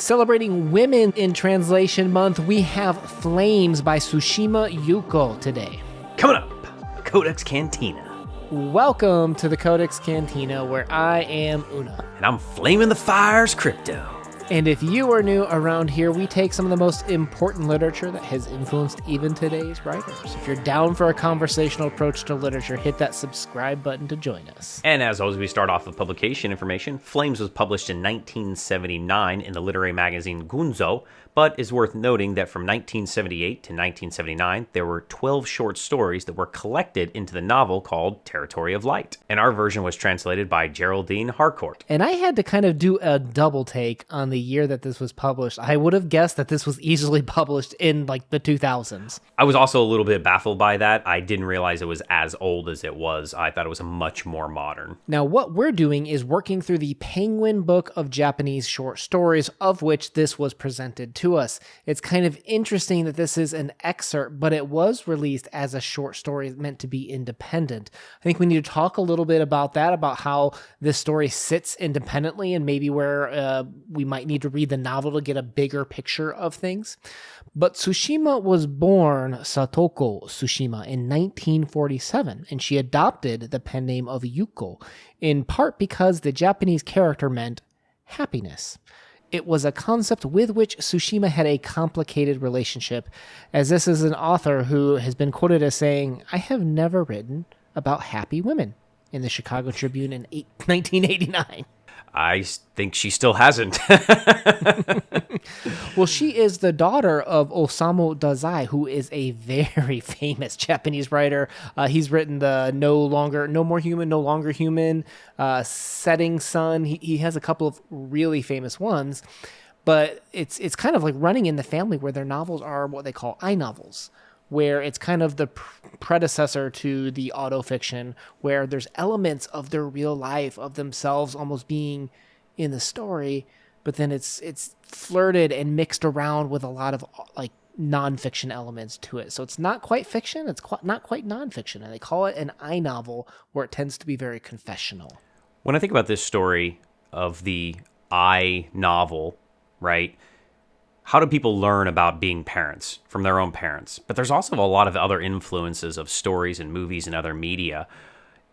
Celebrating Women in Translation Month, we have Flames by Tsushima Yuko today. Coming up, CodeX Cantina. Welcome to the CodeX Cantina, where I am Una. And I'm Flaming the Fires Crypto. And if you are new around here, we take some of the most important literature that has influenced even today's writers. If you're down for a conversational approach to literature, hit that subscribe button to join us. And as always, we start off with publication information. Flames was published in 1979 in the literary magazine Gunzo, but is worth noting that from 1978 to 1979, there were 12 short stories that were collected into the novel called Territory of Light. And our version was translated by Geraldine Harcourt. And I had to kind of do a double take on the year that this was published. I would have guessed that this was easily published in like the 2000s. I was also a little bit baffled by that. I didn't realize it was as old as it was. I thought it was much more modern. Now, what we're doing is working through the Penguin Book of Japanese Short Stories, of which this was presented to us. It's kind of interesting that this is an excerpt, but it was released as a short story meant to be independent. I think we need to talk a little bit about that, about how this story sits independently and maybe where we might need to read the novel to get a bigger picture of things. But Tsushima was born Satoko Tsushima in 1947, and she adopted the pen name of Yuko, in part because the Japanese character meant happiness. It was a concept with which Tsushima had a complicated relationship, as this is an author who has been quoted as saying, "I have never written about happy women," in the Chicago Tribune in 1989. I think she still hasn't. Well, she is the daughter of Osamu Dazai, who is a very famous Japanese writer. He's written the No More Human, No Longer Human, Setting Sun. He has a couple of really famous ones, but it's kind of like running in the family where their novels are what they call I-novels, where it's kind of the predecessor to the autofiction, where there's elements of their real life, of themselves almost being in the story, but then it's flirted and mixed around with a lot of like nonfiction elements to it. So it's not quite fiction, it's not quite nonfiction, and they call it an I-novel, where it tends to be very confessional. When I think about this story of the I-novel, right? How do people learn about being parents from their own parents? But there's also a lot of other influences of stories and movies and other media.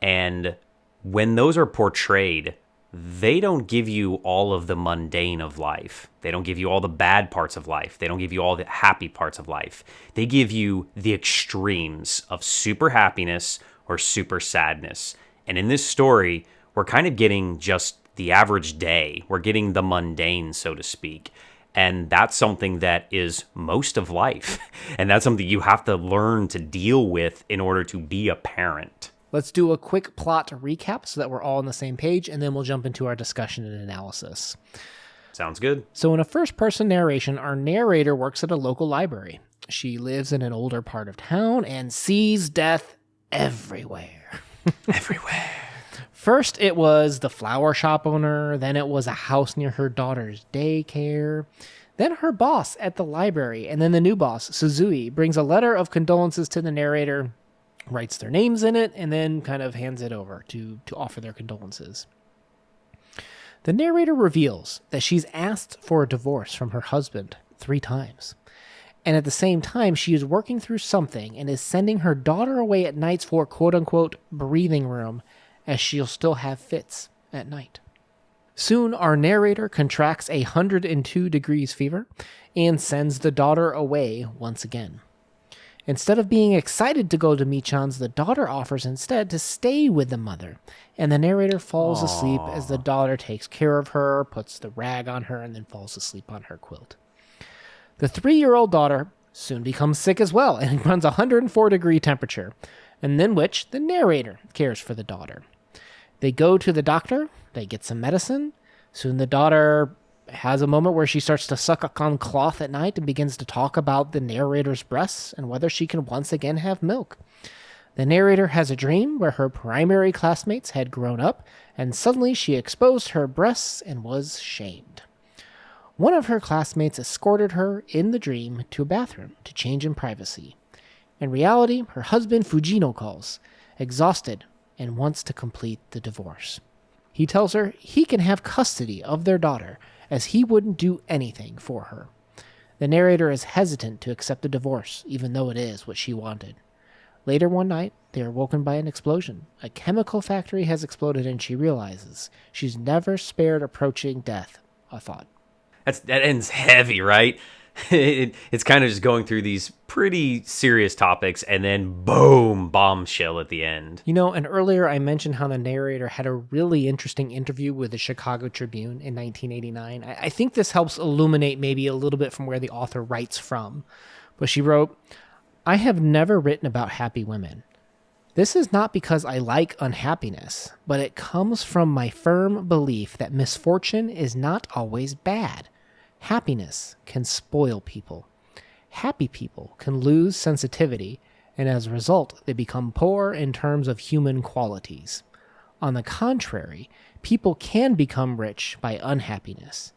And when those are portrayed, they don't give you all of the mundane of life. They don't give you all the bad parts of life. They don't give you all the happy parts of life. They give you the extremes of super happiness or super sadness. And in this story, we're kind of getting just the average day. We're getting the mundane, so to speak. And that's something that is most of life. And that's something you have to learn to deal with in order to be a parent. Let's do a quick plot recap so that we're all on the same page, and then we'll jump into our discussion and analysis. Sounds good. So in a first-person narration, our narrator works at a local library. She lives in an older part of town and sees death everywhere. Everywhere. First, it was the flower shop owner, then it was a house near her daughter's daycare, then her boss at the library, and then the new boss, Suzui, brings a letter of condolences to the narrator, writes their names in it, and then kind of hands it over to offer their condolences. The narrator reveals that she's asked for a divorce from her husband 3 times. And at the same time, she is working through something and is sending her daughter away at nights for quote-unquote breathing room, as she'll still have fits at night. Soon, our narrator contracts 102 degrees fever and sends the daughter away once again. Instead of being excited to go to Michan's, the daughter offers instead to stay with the mother, and the narrator falls asleep as the daughter takes care of her, puts the rag on her, and then falls asleep on her quilt. The 3-year-old daughter soon becomes sick as well and runs 104-degree temperature, and then which the narrator cares for the daughter. They go to the doctor, they get some medicine. Soon the daughter has a moment where she starts to suck on cloth at night and begins to talk about the narrator's breasts and whether she can once again have milk. The narrator has a dream where her primary classmates had grown up, and suddenly she exposed her breasts and was shamed. One of her classmates escorted her in the dream to a bathroom to change in privacy. In reality, her husband Fujino calls, exhausted, and wants to complete the divorce. He tells her he can have custody of their daughter as he wouldn't do anything for her. The narrator is hesitant to accept the divorce, even though it is what she wanted. Later one night, they are woken by an explosion. A chemical factory has exploded and she realizes she's never spared approaching death, a thought. That ends heavy, right? It's kind of just going through these pretty serious topics and then boom, bombshell at the end. And earlier I mentioned how the narrator had a really interesting interview with the Chicago Tribune in 1989. I think this helps illuminate maybe a little bit from where the author writes from. But she wrote, "I have never written about happy women. This is not because I like unhappiness, but it comes from my firm belief that misfortune is not always bad. Happiness can spoil people. Happy people can lose sensitivity, and as a result, they become poor in terms of human qualities. On the contrary, people can become rich by unhappiness.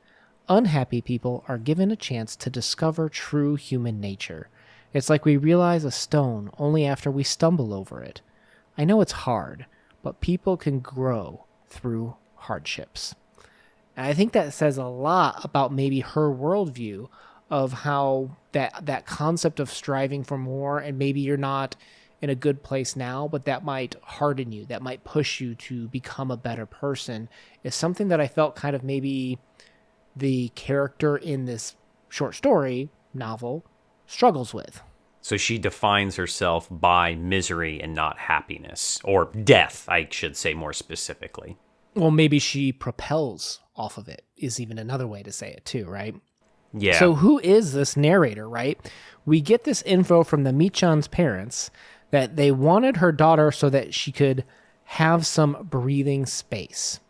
Unhappy people are given a chance to discover true human nature. It's like we realize a stone only after we stumble over it. I know it's hard, but people can grow through hardships." And I think that says a lot about maybe her worldview of how that concept of striving for more, and maybe you're not in a good place now, but that might harden you, that might push you to become a better person, is something that I felt kind of maybe the character in this short story novel struggles with. So she defines herself by misery and not happiness, or death, I should say more specifically. Well, maybe she propels off of it is even another way to say it too, right? Yeah. So who is this narrator, right? We get this info from the Michan's parents that they wanted her daughter so that she could have some breathing space.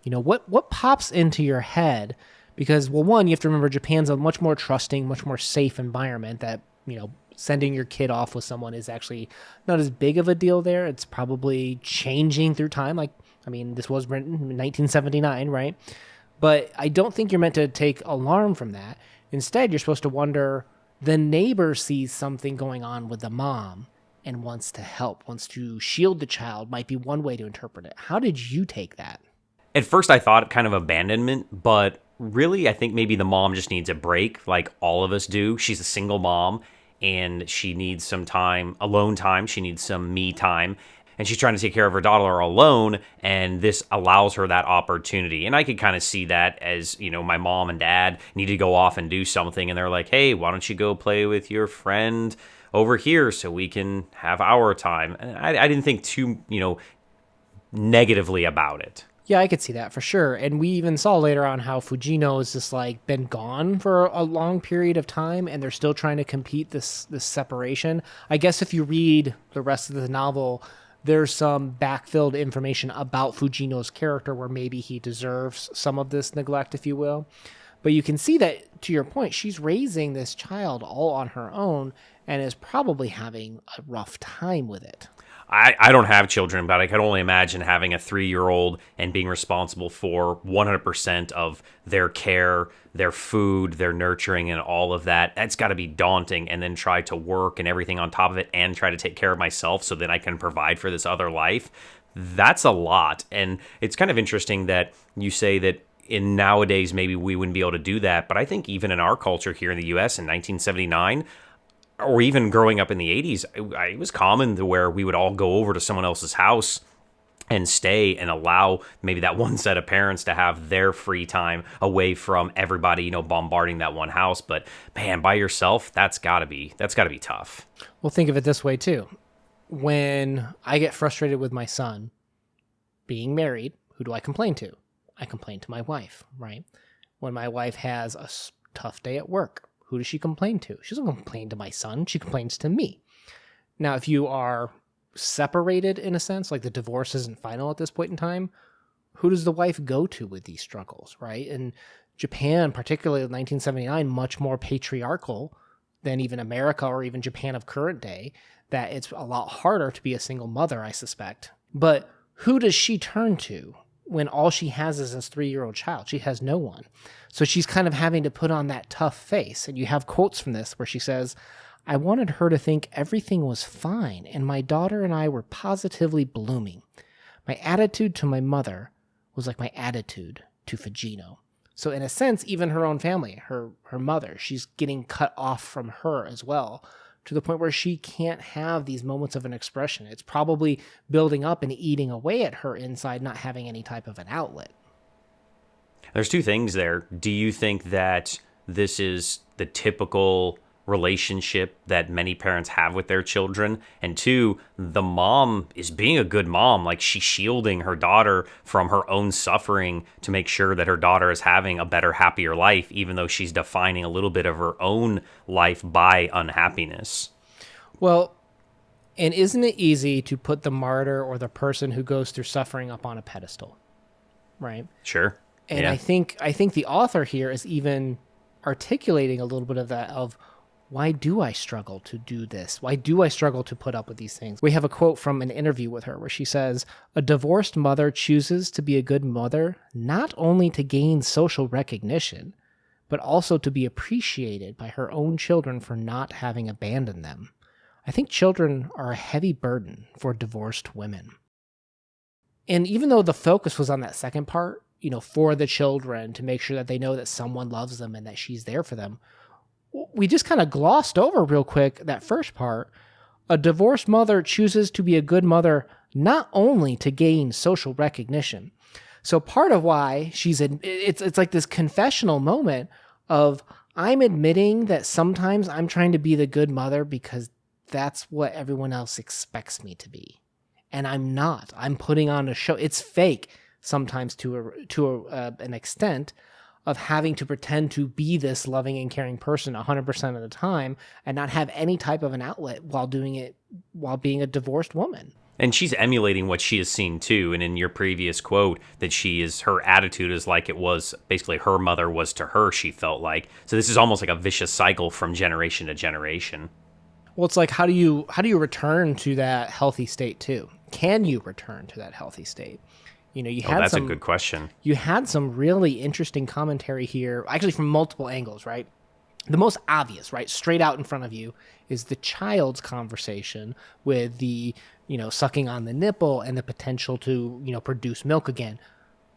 What pops into your head? Because, well, one, you have to remember Japan's a much more trusting, much more safe environment that, sending your kid off with someone is actually not as big of a deal there. It's probably changing through time. This was written in 1979, right? But I don't think you're meant to take alarm from that. Instead, you're supposed to wonder, the neighbor sees something going on with the mom and wants to help, wants to shield the child, might be one way to interpret it. How did you take that? At first, I thought kind of abandonment, but really, I think maybe the mom just needs a break, like all of us do. She's a single mom, and she needs some time, alone time. She needs some me time. And she's trying to take care of her daughter alone, and this allows her that opportunity. And I could kind of see that as, my mom and dad need to go off and do something, and they're like, hey, why don't you go play with your friend over here so we can have our time? And I didn't think too, negatively about it. Yeah, I could see that for sure. And we even saw later on how Fujino has just been gone for a long period of time, and they're still trying to compete this separation. I guess if you read the rest of the novel, there's some backfilled information about Fujino's character where maybe he deserves some of this neglect, if you will. But you can see that, to your point, she's raising this child all on her own and is probably having a rough time with it. I don't have children, but I can only imagine having a 3-year-old and being responsible for 100% of their care, their food, their nurturing, and all of that. That's got to be daunting, and then try to work and everything on top of it and try to take care of myself so that I can provide for this other life. That's a lot. And it's kind of interesting that you say that in nowadays maybe we wouldn't be able to do that, but I think even in our culture here in the U.S. in 1979, or even growing up in the 80s, it was common to where we would all go over to someone else's house and stay and allow maybe that one set of parents to have their free time away from everybody, bombarding that one house. But man, by yourself, that's gotta be tough. Well, think of it this way too. When I get frustrated with my son being married, who do I complain to? I complain to my wife, right? When my wife has a tough day at work, who does she complain to? She doesn't complain to my son. She complains to me. Now, if you are separated in a sense, like the divorce isn't final at this point in time, who does the wife go to with these struggles, right? And Japan, particularly in 1979, much more patriarchal than even America or even Japan of current day, that it's a lot harder to be a single mother, I suspect. But who does she turn to when all she has is this 3-year-old child? She has no one. So she's kind of having to put on that tough face. And you have quotes from this where she says, "I wanted her to think everything was fine, and my daughter and I were positively blooming. My attitude to my mother was like my attitude to Fujino. So in a sense, even her own family, her mother, she's getting cut off from her as well, to the point where she can't have these moments of an expression. It's probably building up and eating away at her inside, not having any type of an outlet. There's two things there. Do you think that this is the typical relationship that many parents have with their children? And two, the mom is being a good mom, like she's shielding her daughter from her own suffering to make sure that her daughter is having a better, happier life, even though she's defining a little bit of her own life by unhappiness. Well, and isn't it easy to put the martyr or the person who goes through suffering up on a pedestal, right? Sure. And yeah. I think the author here is even articulating a little bit of that of, why do I struggle to do this? Why do I struggle to put up with these things? We have a quote from an interview with her where she says, "A divorced mother chooses to be a good mother not only to gain social recognition, but also to be appreciated by her own children for not having abandoned them. I think children are a heavy burden for divorced women." And even though the focus was on that second part, for the children, to make sure that they know that someone loves them and that she's there for them, we just kind of glossed over real quick that first part. A divorced mother chooses to be a good mother not only to gain social recognition. So part of why it's like this confessional moment of, I'm admitting that sometimes I'm trying to be the good mother because that's what everyone else expects me to be. And I'm not. I'm putting on a show. It's fake sometimes to an extent of having to pretend to be this loving and caring person 100% of the time and not have any type of an outlet while doing it, while being a divorced woman. And she's emulating what she has seen too. And in your previous quote, that her attitude is like it was basically her mother was to her, she felt like. So this is almost like a vicious cycle from generation to generation. Well, it's like, how do you return to that healthy state too? Can you return to that healthy state? That's a good question. You had some really interesting commentary here, actually from multiple angles, right? The most obvious, right, straight out in front of you, is the child's conversation with the, sucking on the nipple and the potential to, produce milk again.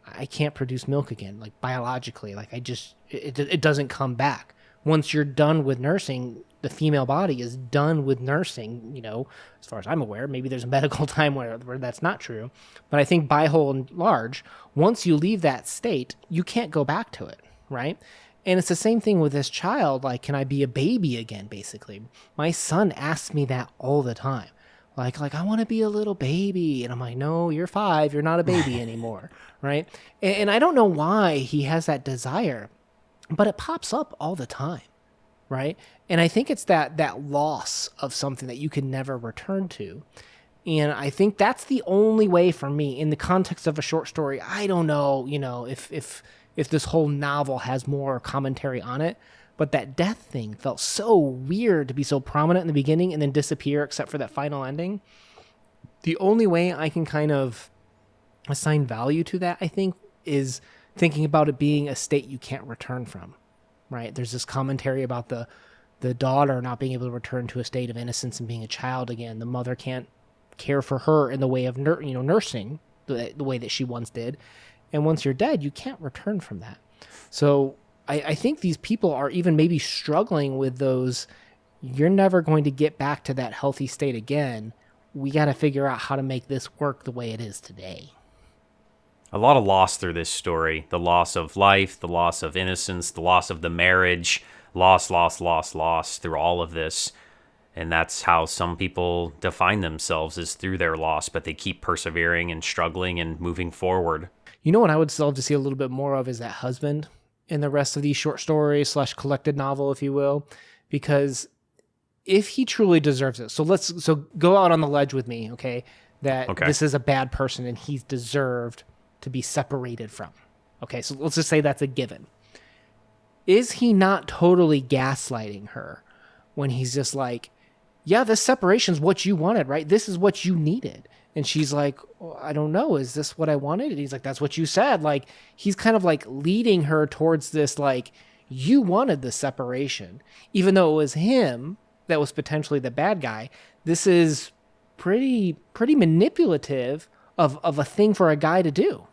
I can't produce milk again, like biologically. Like it doesn't come back. Once you're done with nursing, the female body is done with nursing, as far as I'm aware. Maybe there's a medical time where that's not true. But I think by whole and large, once you leave that state, you can't go back to it, right? And it's the same thing with this child. Like, can I be a baby again, basically? My son asks me that all the time. Like I want to be a little baby. And I'm like, no, you're 5. You're not a baby anymore, right? And I don't know why he has that desire, but it pops up all the time, right? And I think it's that loss of something that you can never return to. And I think that's the only way for me, in the context of a short story. I don't know, if this whole novel has more commentary on it, but that death thing felt so weird to be so prominent in the beginning and then disappear except for that final ending. The only way I can kind of assign value to that, I think, is thinking about it being a state you can't return from, right? There's this commentary about the daughter not being able to return to a state of innocence and being a child again. The mother can't care for her in the way of nursing the way that she once did. And once you're dead, you can't return from that. So I think these people are even maybe struggling with those, you're never going to get back to that healthy state again. We got to figure out how to make this work the way it is today. A lot of loss through this story. The loss of life, the loss of innocence, the loss of the marriage, loss through all of this. And that's how some people define themselves, is through their loss, but they keep persevering and struggling and moving forward. You know what I would still love to see a little bit more of is that husband in the rest of these short stories / collected novel, if you will, because if he truly deserves it. So go out on the ledge with me, okay? This is a bad person and he's deserved to be separated from. Okay, so let's just say that's a given. Is he not totally gaslighting her when he's just like, yeah, this separation's what you wanted, right? This is what you needed. And she's like, well, I don't know. Is this what I wanted? And he's like, that's what you said. Like, he's kind of like leading her towards this, like, you wanted the separation. Even though it was him that was potentially the bad guy, this is pretty manipulative of a thing for a guy to do.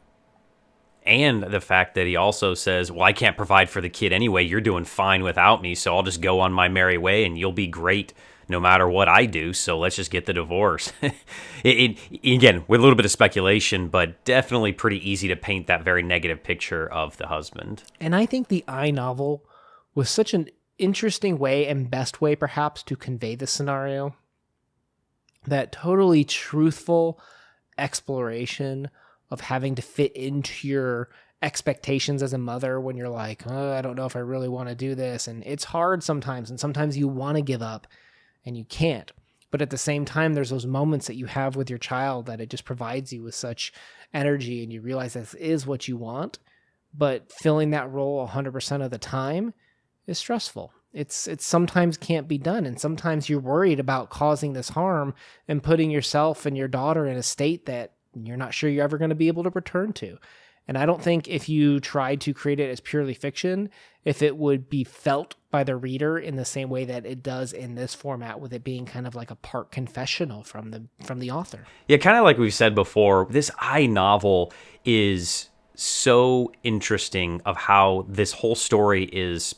And the fact that he also says, well, I can't provide for the kid anyway. You're doing fine without me, so I'll just go on my merry way and you'll be great no matter what I do. So let's just get the divorce. Again, with a little bit of speculation, but definitely pretty easy to paint that very negative picture of the husband. And I think the I novel was such an interesting way and best way perhaps to convey this scenario. That totally truthful exploration of having to fit into your expectations as a mother when you're like, oh, I don't know if I really want to do this. And it's hard sometimes. And sometimes you want to give up and you can't. But at the same time, there's those moments that you have with your child that it just provides you with such energy and you realize this is what you want. But filling that role 100% of the time is stressful. It's sometimes can't be done. And sometimes you're worried about causing this harm and putting yourself and your daughter in a state that you're not sure you're ever going to be able to return to. And I don't think if you tried to create it as purely fiction, if it would be felt by the reader in the same way that it does in this format, with it being kind of like a part confessional from the author. Yeah, kind of like we've said before, this I novel is so interesting of how this whole story is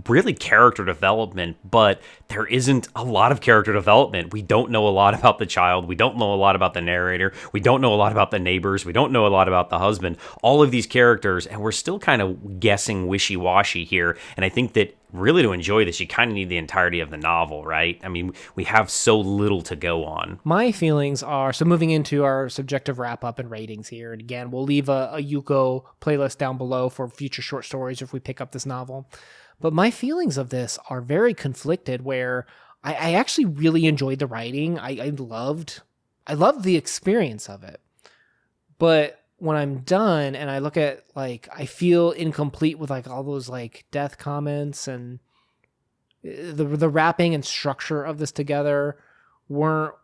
really character development, but there isn't a lot of character development. We don't know a lot about the child. We don't know a lot about the narrator. We don't know a lot about the neighbors. We don't know a lot about the husband. All of these characters, and we're still kind of guessing wishy-washy here. And I think that really to enjoy this, you kind of need the entirety of the novel, right? I mean, we have so little to go on. My feelings are, so moving into our subjective wrap-up and ratings here, and again, we'll leave a Yuko playlist down below for future short stories if we pick up this novel. But my feelings of this are very conflicted, where I actually really enjoyed the writing. I loved the experience of it. But when I'm done and I look at, like, I feel incomplete with like all those like death comments, and the wrapping and structure of this together weren't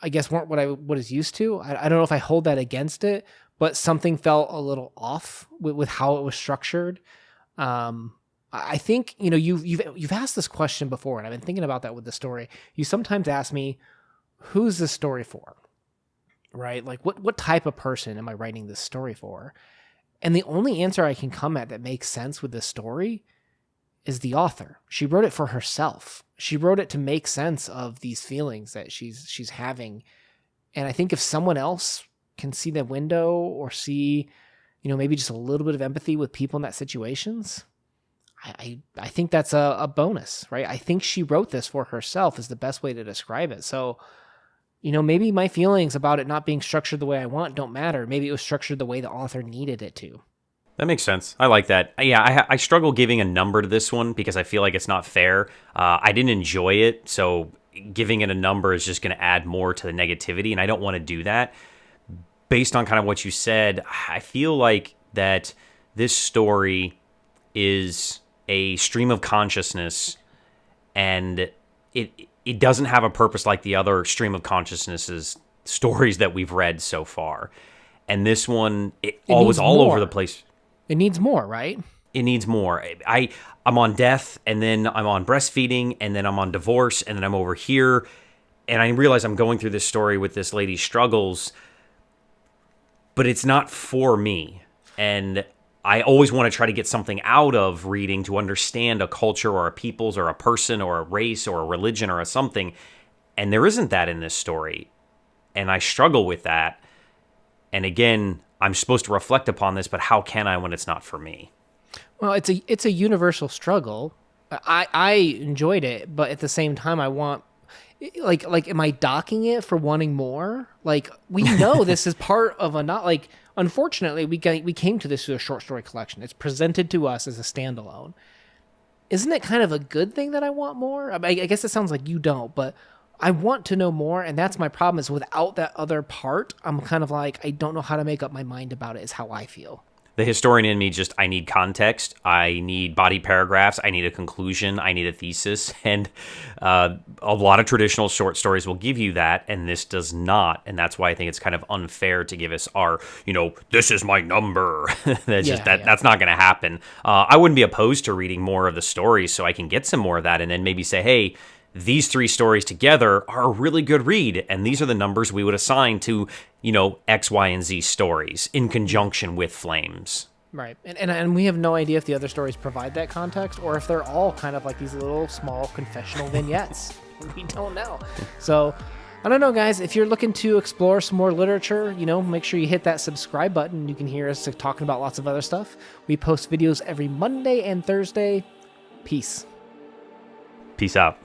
what I was used to. I don't know if I hold that against it, but something felt a little off with how it was structured. I think, you've asked this question before, and I've been thinking about that with the story. You sometimes ask me, who's this story for? Right? Like, what type of person am I writing this story for? And the only answer I can come at that makes sense with this story is the author. She wrote it for herself. She wrote it to make sense of these feelings that she's having. And I think if someone else can see the window or see, maybe just a little bit of empathy with people in that situations, I think that's a bonus, right? I think she wrote this for herself is the best way to describe it. So, maybe my feelings about it not being structured the way I want don't matter. Maybe it was structured the way the author needed it to. That makes sense. I like that. Yeah, I struggle giving a number to this one because I feel like it's not fair. I didn't enjoy it, so giving it a number is just going to add more to the negativity, and I don't want to do that. Based on kind of what you said, I feel like that this story is a stream of consciousness, and it doesn't have a purpose like the other stream of consciousnesses stories that we've read so far. And this one, it was all over the place. It needs more, right? It needs more. I'm on death, and then I'm on breastfeeding, and then I'm on divorce, and then I'm over here, and I realize I'm going through this story with this lady's struggles, but it's not for me. And I always want to try to get something out of reading to understand a culture or a people's or a person or a race or a religion or a something. And there isn't that in this story. And I struggle with that. And again, I'm supposed to reflect upon this, but how can I when it's not for me? Well, it's a universal struggle. I enjoyed it, but at the same time, I want, like, am I docking it for wanting more? Like, we know this is part of unfortunately, we came to this through a short story collection. It's presented to us as a standalone. Isn't it kind of a good thing that I want more? I guess it sounds like you don't, but I want to know more, and that's my problem, is without that other part, I'm kind of like, I don't know how to make up my mind about it, is how I feel. The historian in me I need context, I need body paragraphs, I need a conclusion, I need a thesis, and a lot of traditional short stories will give you that, and this does not, and that's why I think it's kind of unfair to give us our, this is my number. That's not going to happen. I wouldn't be opposed to reading more of the stories so I can get some more of that, and then maybe say, hey, these three stories together are a really good read, and these are the numbers we would assign to, X, Y, and Z stories in conjunction with Flames. Right. And we have no idea if the other stories provide that context or if they're all kind of like these little small confessional vignettes. We don't know. So, I don't know, guys. If you're looking to explore some more literature, make sure you hit that subscribe button. You can hear us talking about lots of other stuff. We post videos every Monday and Thursday. Peace. Peace out.